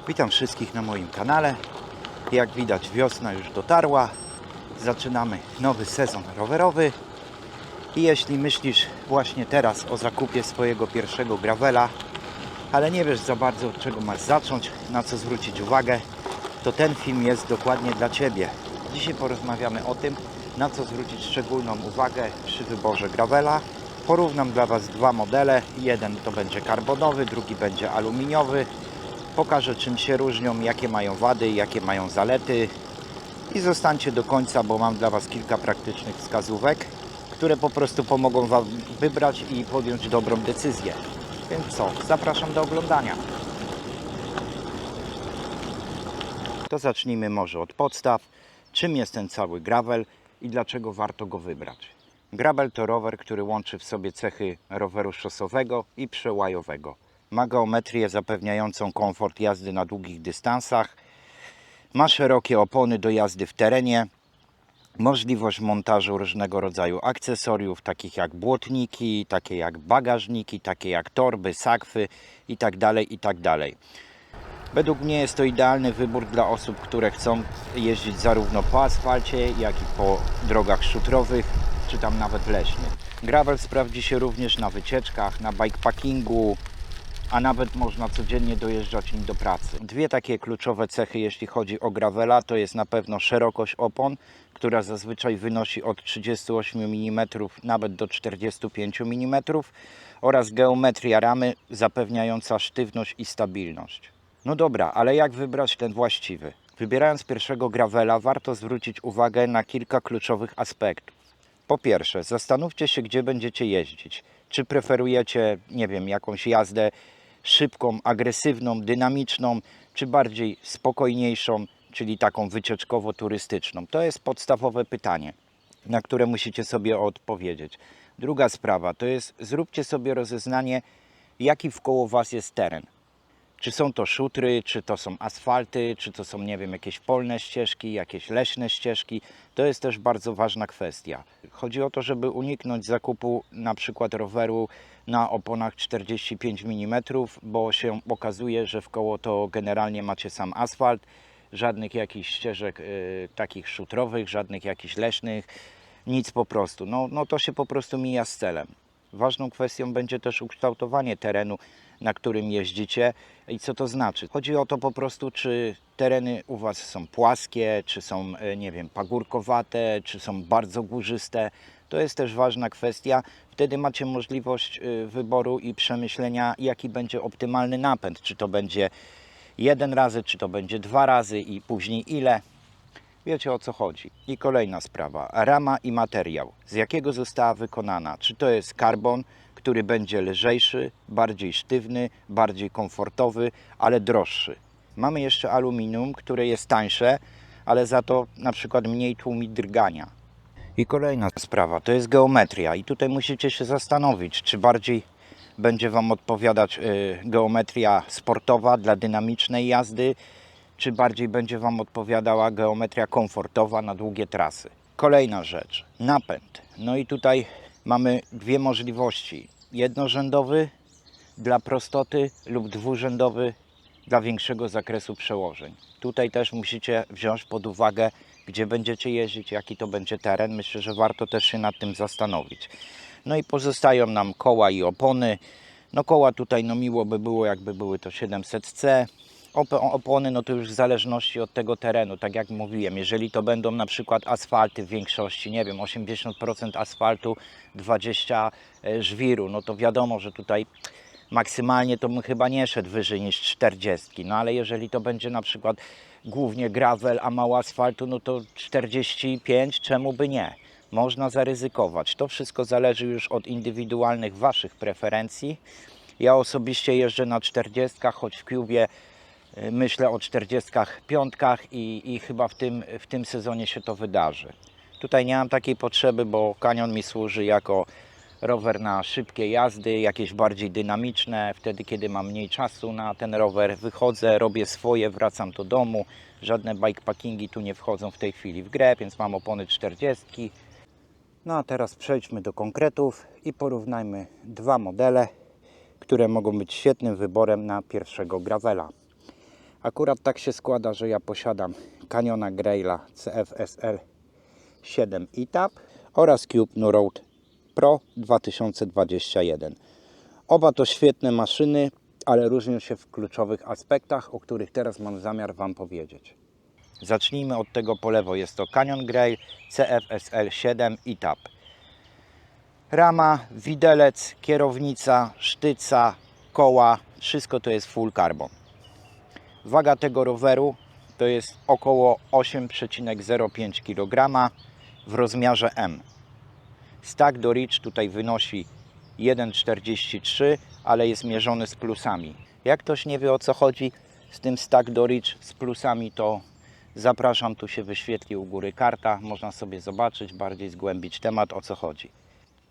Witam wszystkich na moim kanale. Jak widać, wiosna już dotarła. Zaczynamy nowy sezon rowerowy. I jeśli myślisz właśnie teraz o zakupie swojego pierwszego gravela, ale nie wiesz za bardzo, od czego masz zacząć, na co zwrócić uwagę, to ten film jest dokładnie dla Ciebie. Dzisiaj porozmawiamy o tym, na co zwrócić szczególną uwagę przy wyborze gravela. Porównam dla Was dwa modele. Jeden to będzie karbonowy, drugi będzie aluminiowy. Pokażę, czym się różnią, jakie mają wady, jakie mają zalety. I zostańcie do końca, bo mam dla Was kilka praktycznych wskazówek, które po prostu pomogą Wam wybrać i podjąć dobrą decyzję. Więc co? Zapraszam do oglądania. To zacznijmy może od podstaw. Czym jest ten cały gravel i dlaczego warto go wybrać? Gravel to rower, który łączy w sobie cechy roweru szosowego i przełajowego. Ma geometrię zapewniającą komfort jazdy na długich dystansach. Ma szerokie opony do jazdy w terenie. Możliwość montażu różnego rodzaju akcesoriów, takich jak błotniki, takie jak bagażniki, takie jak torby, sakwy itd. itd. Według mnie jest to idealny wybór dla osób, które chcą jeździć zarówno po asfalcie, jak i po drogach szutrowych, czy tam nawet leśnych. Gravel sprawdzi się również na wycieczkach, na bikepackingu, a nawet można codziennie dojeżdżać nim do pracy. Dwie takie kluczowe cechy, jeśli chodzi o gravela, to jest na pewno szerokość opon, która zazwyczaj wynosi od 38 mm nawet do 45 mm, oraz geometria ramy zapewniająca sztywność i stabilność. No dobra, ale jak wybrać ten właściwy? Wybierając pierwszego gravela warto zwrócić uwagę na kilka kluczowych aspektów. Po pierwsze, zastanówcie się, gdzie będziecie jeździć. Czy preferujecie, nie wiem, jakąś jazdę szybką, agresywną, dynamiczną, czy bardziej spokojniejszą, czyli taką wycieczkowo-turystyczną? To jest podstawowe pytanie, na które musicie sobie odpowiedzieć. Druga sprawa to jest, zróbcie sobie rozeznanie, jaki wkoło Was jest teren. Czy są to szutry, czy to są asfalty, czy to są, nie wiem, jakieś polne ścieżki, jakieś leśne ścieżki. To jest też bardzo ważna kwestia. Chodzi o to, żeby uniknąć zakupu na przykład roweru na oponach 45 mm, bo się okazuje, że wkoło to generalnie macie sam asfalt, żadnych jakichś ścieżek takich szutrowych, żadnych jakichś leśnych, nic po prostu. No to się po prostu mija z celem. Ważną kwestią będzie też ukształtowanie terenu, na którym jeździcie i co to znaczy. Chodzi o to po prostu, czy tereny u Was są płaskie, czy są, nie wiem, pagórkowate, czy są bardzo górzyste. To jest też ważna kwestia. Wtedy macie możliwość wyboru i przemyślenia, jaki będzie optymalny napęd. Czy to będzie jeden razy, czy to będzie dwa razy i później ile. Wiecie, o co chodzi. I kolejna sprawa. Rama i materiał. Z jakiego została wykonana? Czy to jest karbon, który będzie lżejszy, bardziej sztywny, bardziej komfortowy, ale droższy? Mamy jeszcze aluminium, które jest tańsze, ale za to na przykład mniej tłumi drgania. I kolejna sprawa, to jest geometria. I tutaj musicie się zastanowić, czy bardziej będzie Wam odpowiadać geometria sportowa dla dynamicznej jazdy, czy bardziej będzie Wam odpowiadała geometria komfortowa na długie trasy. Kolejna rzecz, napęd. No i tutaj mamy dwie możliwości. Jednorzędowy dla prostoty lub dwurzędowy dla większego zakresu przełożeń. Tutaj też musicie wziąć pod uwagę, gdzie będziecie jeździć, jaki to będzie teren. Myślę, że warto też się nad tym zastanowić. No i pozostają nam koła i opony. No koła tutaj, no miło by było, jakby były to 700C. Opony, no to już w zależności od tego terenu, tak jak mówiłem, jeżeli to będą na przykład asfalty w większości, nie wiem, 80% asfaltu, 20 żwiru, no to wiadomo, że tutaj maksymalnie to bym chyba nie szedł wyżej niż 40, no ale jeżeli to będzie na przykład głównie gravel, a mało asfaltu, no to 45, czemu by nie? Można zaryzykować. To wszystko zależy już od indywidualnych Waszych preferencji. Ja osobiście jeżdżę na 40, choć w Cubie myślę o 45 i chyba w tym sezonie się to wydarzy. Tutaj nie mam takiej potrzeby, bo Canyon mi służy jako rower na szybkie jazdy, jakieś bardziej dynamiczne. Wtedy, kiedy mam mniej czasu na ten rower, wychodzę, robię swoje, wracam do domu. Żadne bikepackingi tu nie wchodzą w tej chwili w grę, więc mam opony 40. No a teraz przejdźmy do konkretów i porównajmy dwa modele, które mogą być świetnym wyborem na pierwszego gravela. Akurat tak się składa, że ja posiadam Canyona Graila CFSL 7 ETAP oraz Cube No Road Pro 2021. Oba to świetne maszyny, ale różnią się w kluczowych aspektach, o których teraz mam zamiar Wam powiedzieć. Zacznijmy od tego po lewo. Jest to Canyon Grail CFSL 7 ETAP. Rama, widelec, kierownica, sztyca, koła, wszystko to jest full carbon. Waga tego roweru to jest około 8,05 kg w rozmiarze M. Stack do reach tutaj wynosi 1,43, ale jest mierzony z plusami. Jak ktoś nie wie, o co chodzi z tym stack do reach z plusami, to zapraszam, tu się wyświetli u góry karta, można sobie zobaczyć, bardziej zgłębić temat, o co chodzi.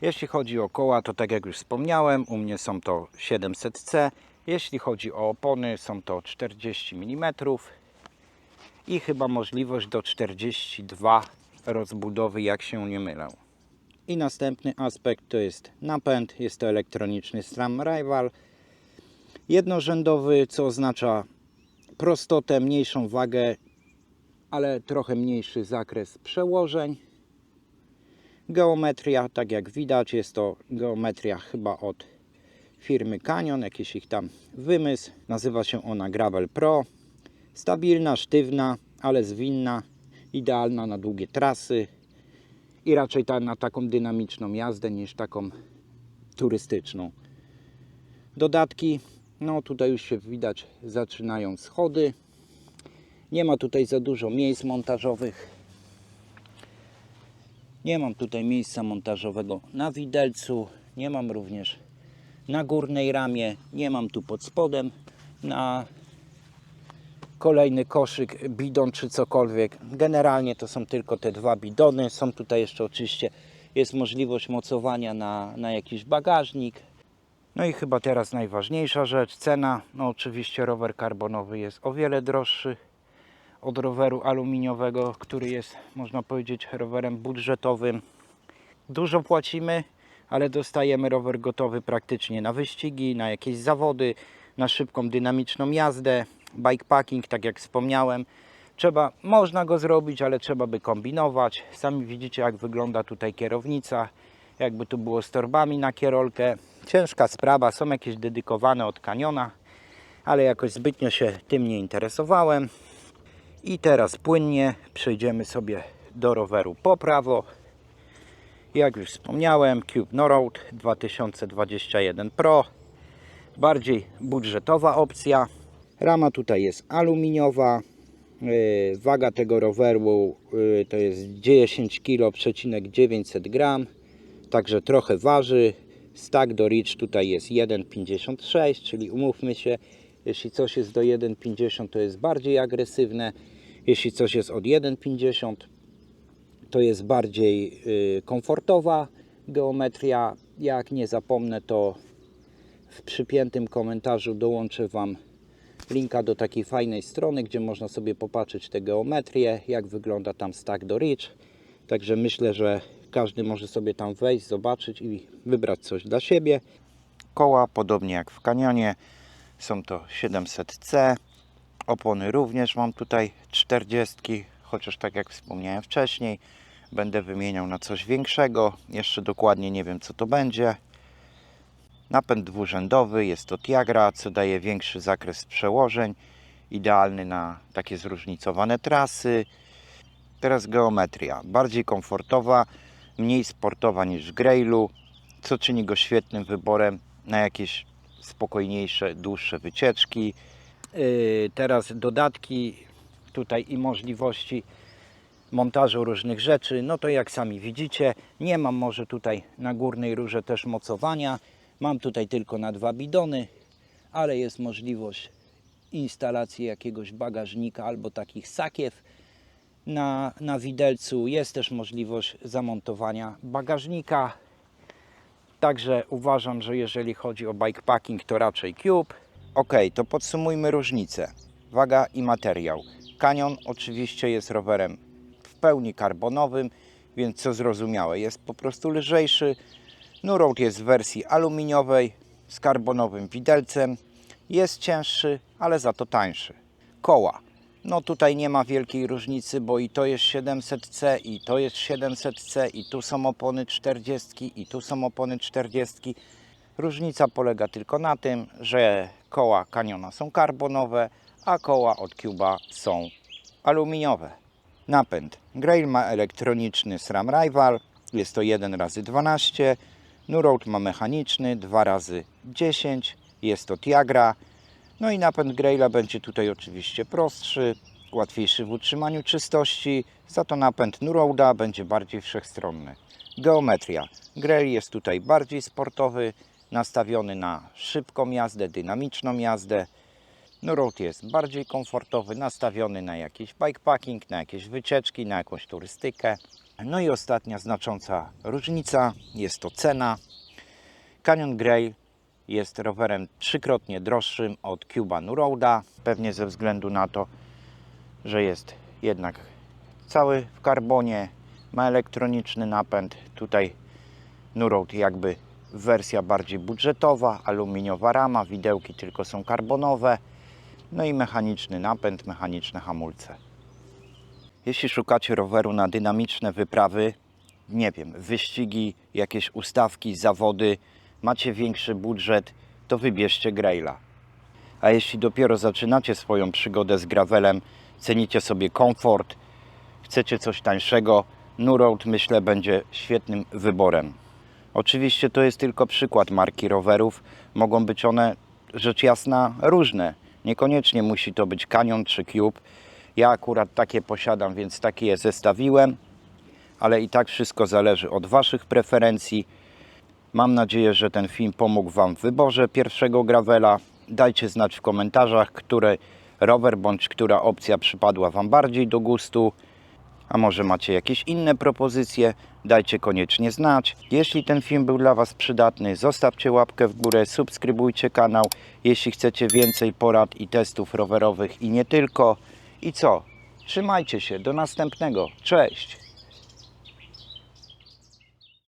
Jeśli chodzi o koła, to tak jak już wspomniałem, u mnie są to 700C. Jeśli chodzi o opony, są to 40 mm i chyba możliwość do 42 rozbudowy, jak się nie mylę. I następny aspekt to jest napęd. Jest to elektroniczny SRAM Rival. Jednorzędowy, co oznacza prostotę, mniejszą wagę, ale trochę mniejszy zakres przełożeń. Geometria, tak jak widać, jest to geometria chyba od firmy Canyon, jakiś ich tam wymysł. Nazywa się ona Gravel Pro. Stabilna, sztywna, ale zwinna, idealna na długie trasy i raczej na taką dynamiczną jazdę niż taką turystyczną. Dodatki, no tutaj już się widać, zaczynają schody. Nie ma tutaj za dużo miejsc montażowych. Nie mam tutaj miejsca montażowego na widelcu, nie mam również na górnej ramie, nie mam tu pod spodem na kolejny koszyk, bidon czy cokolwiek. Generalnie to są tylko te dwa bidony. Są tutaj jeszcze oczywiście, jest możliwość mocowania na jakiś bagażnik. No i chyba teraz najważniejsza rzecz, cena. No oczywiście rower karbonowy jest o wiele droższy od roweru aluminiowego, który jest, można powiedzieć, rowerem budżetowym. Dużo płacimy, ale dostajemy rower gotowy praktycznie na wyścigi, na jakieś zawody, na szybką, dynamiczną jazdę. Bikepacking, tak jak wspomniałem, można go zrobić, ale trzeba by kombinować. Sami widzicie, jak wygląda tutaj kierownica, jakby tu było z torbami na kierolkę. Ciężka sprawa, są jakieś dedykowane od Canyona, ale jakoś zbytnio się tym nie interesowałem. I teraz płynnie przejdziemy sobie do roweru po prawo. Jak już wspomniałem, Cube No Road 2021 Pro. Bardziej budżetowa opcja. Rama tutaj jest aluminiowa. Waga tego roweru to jest 10,9 kg, także trochę waży. Stack do reach tutaj jest 1,56, czyli umówmy się, jeśli coś jest do 1,50 to jest bardziej agresywne, jeśli coś jest od 1,50 to jest bardziej komfortowa geometria. Jak nie zapomnę, to w przypiętym komentarzu dołączę Wam linka do takiej fajnej strony, gdzie można sobie popatrzeć te geometrie, jak wygląda tam stack do reach. Także myślę, że każdy może sobie tam wejść, zobaczyć i wybrać coś dla siebie. Koła, podobnie jak w Canyonie, są to 700C. Opony również mam tutaj 40, chociaż tak jak wspomniałem wcześniej, będę wymieniał na coś większego. Jeszcze dokładnie nie wiem, co to będzie. Napęd dwurzędowy, jest to Tiagra, co daje większy zakres przełożeń, idealny na takie zróżnicowane trasy. Teraz geometria, bardziej komfortowa, mniej sportowa niż w Grailu, co czyni go świetnym wyborem na jakieś spokojniejsze, dłuższe wycieczki. Teraz dodatki tutaj i możliwości montażu różnych rzeczy, no to jak sami widzicie, nie mam może tutaj na górnej rurze też mocowania. Mam tutaj tylko na dwa bidony, ale jest możliwość instalacji jakiegoś bagażnika albo takich sakiew na widelcu. Jest też możliwość zamontowania bagażnika. Także uważam, że jeżeli chodzi o bikepacking, to raczej Cube. Ok, to podsumujmy różnice. Waga i materiał. Canyon oczywiście jest rowerem w pełni karbonowym, więc co zrozumiałe, jest po prostu lżejszy. No Road jest w wersji aluminiowej z karbonowym widelcem. Jest cięższy, ale za to tańszy. koła. No tutaj nie ma wielkiej różnicy, bo i to jest 700C, i to jest 700C, i tu są opony 40, i tu są opony 40. Różnica polega tylko na tym, że koła Caniona są karbonowe, a koła od Cube'a są aluminiowe. Napęd. Grail ma elektroniczny SRAM Rival, jest to 1x12. Nurroad ma mechaniczny 2x10, jest to Tiagra. No i napęd Graila będzie tutaj oczywiście prostszy, łatwiejszy w utrzymaniu czystości, za to napęd Nurroada będzie bardziej wszechstronny. Geometria. Grail jest tutaj bardziej sportowy, nastawiony na szybką jazdę, dynamiczną jazdę. Nurroad jest bardziej komfortowy, nastawiony na jakiś bikepacking, na jakieś wycieczki, na jakąś turystykę. No i ostatnia znacząca różnica jest to cena. Canyon Grail jest rowerem trzykrotnie droższym od Cube'a Nurroada, pewnie ze względu na to, że jest jednak cały w karbonie, ma elektroniczny napęd. Tutaj Nurroad jakby wersja bardziej budżetowa, aluminiowa rama, widełki tylko są karbonowe, no i mechaniczny napęd, mechaniczne hamulce. Jeśli szukacie roweru na dynamiczne wyprawy, nie wiem, wyścigi, jakieś ustawki, zawody, macie większy budżet, to wybierzcie Graila. A jeśli dopiero zaczynacie swoją przygodę z gravelem, cenicie sobie komfort, chcecie coś tańszego, Nurroad myślę będzie świetnym wyborem. Oczywiście to jest tylko przykład marki rowerów, mogą być one rzecz jasna różne. Niekoniecznie musi to być Canyon czy Cube. Ja akurat takie posiadam, więc takie je zestawiłem, ale i tak wszystko zależy od Waszych preferencji. Mam nadzieję, że ten film pomógł Wam w wyborze pierwszego gravela. Dajcie znać w komentarzach, który rower bądź która opcja przypadła Wam bardziej do gustu. A może macie jakieś inne propozycje? Dajcie koniecznie znać. Jeśli ten film był dla Was przydatny, zostawcie łapkę w górę, subskrybujcie kanał. Jeśli chcecie więcej porad i testów rowerowych i nie tylko. I co? Trzymajcie się, do następnego. Cześć!